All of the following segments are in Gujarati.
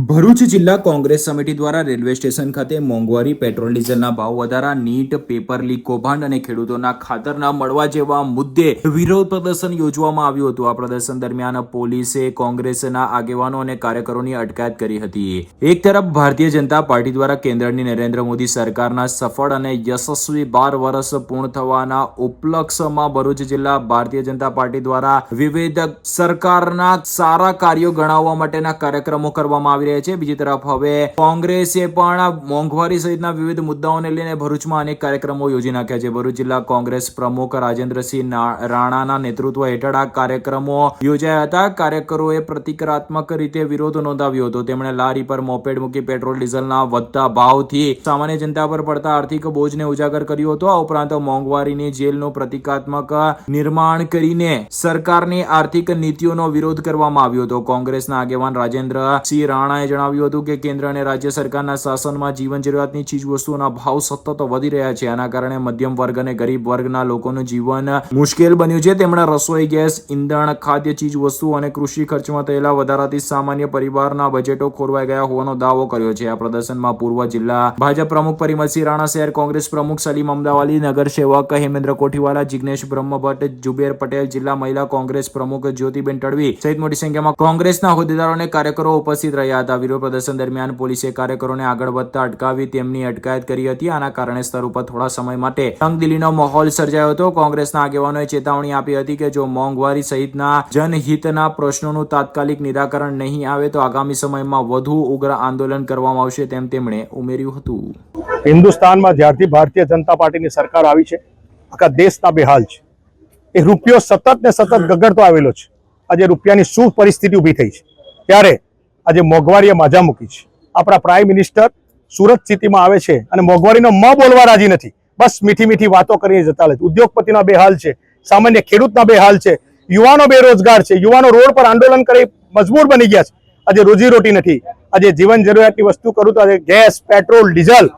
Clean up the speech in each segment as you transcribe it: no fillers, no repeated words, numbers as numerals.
ભરૂચ જિલ્લા કોંગ્રેસ સમિતિ દ્વારા રેલવે સ્ટેશન ખાતે મોંઘવારી, પેટ્રોલ ડીઝલના ભાવ વધારા, નીટ, પેપર લીક કૌભાંડ અને ખેડૂતોના ખાતરના મળવા જેવા મુદ્દે વિરોધ પ્રદર્શન યોજવામાં આવ્યું હતું। આ પ્રદર્શન દરમિયાન પોલીસે કોંગ્રેસના આગેવાનો અને કાર્યકરોની અટકાયત કરી હતી। એક તરફ ભારતીય જનતા પાર્ટી દ્વારા કેન્દ્રની નરેન્દ્ર મોદી સરકારના સફળ અને યશસ્વી 12 વર્ષ પૂર્ણ થવાના ઉપલક્ષમાં ભરૂચ જિલ્લા ભારતીય જનતા પાર્ટી દ્વારા વિવિધ સરકારના સારા કાર્યો ગણાવવા માટેના કાર્યક્રમો કરવામાં આવી રહ્યા છે। બીજી તરફ હવે કોંગ્રેસે પણ મોંઘવારી સહિતના વિવિધ મુદ્દાઓને લઈને ભરૂચમાં અનેક કાર્યક્રમો યોજી નાખ્યા છે। ભરૂચ જિલ્લા કોંગ્રેસ પ્રમુખ રાજેન્દ્રસિંહ રાણાના નેતૃત્વ હેઠળ આ કાર્યક્રમો યોજાયા હતા। કાર્યકરોએ પ્રતિકારાત્મક રીતે વિરોધ નોંધાવ્યો હતો। તેમણે લારી પર મોપેડ મૂકી પેટ્રોલ ડીઝલના વધતા ભાવથી સામાન્ય જનતા પર પડતા આર્થિક બોજને ઉજાગર કર્યો હતો। આ ઉપરાંત મોંઘવારીની જેલનું પ્રતિકાત્મક નિર્માણ કરીને સરકારની આર્થિક નીતિઓનો વિરોધ કરવામાં આવ્યો હતો। કોંગ્રેસના આગેવાન રાજેન્દ્રસિંહ રાણાએ જણાવ્યું હતું કે કેન્દ્ર અને રાજ્ય સરકારના શાસનમાં જીવન જરૂરિયાતની ચીજ વસ્તુઓના ભાવ સતત વધી રહ્યા છે। આના કારણે મધ્યમ વર્ગ અને ગરીબ વર્ગના લોકોનું જીવન મુશ્કેલ બન્યું છે। તેમણે રસોઈ ગેસ, ઈંધણ, ખાદ્ય ચીજ વસ્તુઓ અને કૃષિ ખર્ચમાં થયેલા વધારાથી સામાન્ય પરિવારના બજેટો ખોરવાઈ ગયા હોવાનો દાવો કર્યો છે। આ પ્રદર્શનમાં પૂર્વ જિલ્લા ભાજપ પ્રમુખ પરિમલસિંહ રાણા, શહેર કોંગ્રેસ પ્રમુખ સલીમ અમદાવાલી, નગર સેવક હેમેન્દ્ર કોઠીવાલા, જિગ્નેશ બ્રહ્મભટ્ટ, જુબેર પટેલ, જિલ્લા મહિલા કોંગ્રેસ પ્રમુખ જ્યોતિબેન તડવી સહિત મોટી સંખ્યામાં કોંગ્રેસના હોદ્દેદારો અને કાર્યકરો ઉપસ્થિત રહ્યા હતા। વિરોધ પ્રદર્શન દરમિયાન પોલીસે કાર્યકરોને આગળ વધતા અટકાવી તેમની અટકાયત કરી હતી। આના કારણે સ્થળ ઉપર થોડા સમય માટે તંગદિલીનો માહોલ સર્જાયો હતો। કોંગ્રેસના આગેવાનોએ ચેતવણી આપી હતી કે જો મોંઘવારી સહિતના જનહિતના પ્રશ્નોનું તાત્કાલિક નિરાકરણ નહીં આવે તો આગામી સમયમાં વધુ ઉગ્ર આંદોલન કરવામાં આવશે તેમ તેમણે ઉમેર્યું હતું। હિન્દુસ્તાનમાં જ્યારથી ભારતીય જનતા પાર્ટીની સરકાર આવી છે આખા દેશના બેહાલ છે। એ રૂપિયો સતત ને સતત ગગડતો આવેલો છે। આજે રૂપિયાની શું પરિસ્થિતિ ઊભી થઈ છે ત્યારે આજે મોંઘવારીએ માજા મૂકી છે। આપણા પ્રાઇમ મિનિસ્ટર સુરત સિટીમાં આવે છે અને મોંઘવારીનો મ બોલવા રાજી નથી, બસ મીઠી મીઠી વાતો કરીને જતા રહે છે। ઉદ્યોગપતિના બેહાલ છે, સામાન્ય ખેડૂતના બેહાલ છે, યુવાનો બેરોજગાર છે, યુવાનો રોડ પર આંદોલન કરી મજબૂર બની ગયા છે। આજે રોજીરોટી નથી, આજે જીવન જરૂરિયાતની વસ્તુ કરું તો આજે ગેસ, પેટ્રોલ, ડીઝલ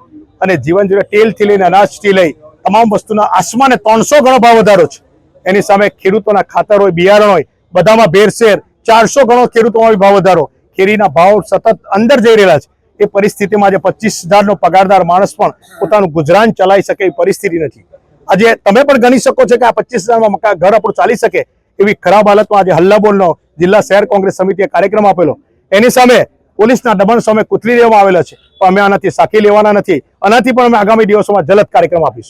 અને જીવન જરૂરિયાત તેલથી લઈને અનાજથી લઈ તમામ વસ્તુના આસમાને 300 ગણો ભાવ વધારો છે। એની સામે ખેડૂતોના ખાતર હોય, બિયારણ હોય, બધામાં ભેરસેર 400 ગણો ખેડૂતોમાં ભાવ વધારો, કેરીના ભાવ સતત અંદર જઈ રહેલા છે। એ પરિસ્થિતિમાં આજે 25,000નો પગારદાર માણસ પણ પોતાનું ગુજરાન ચલાવી શકે એ પરિસ્થિતિ નથી। આજે તમે પણ ગણી શકો છો કે આ 25,000માં ઘર આપણું ચાલી શકે એવી ખરાબ હાલતમાં આજે હલ્લાબોલનો જિલ્લા શહેર કોંગ્રેસ સમિતિએ કાર્યક્રમ આપેલો। એની સામે પોલીસના દમન સામે કૂતરી દેવામાં આવેલા છે, પણ અમે આનાથી સાખી લેવાના નથી। આનાથી પણ અમે આગામી દિવસોમાં જલદ કાર્યક્રમ આપીશું।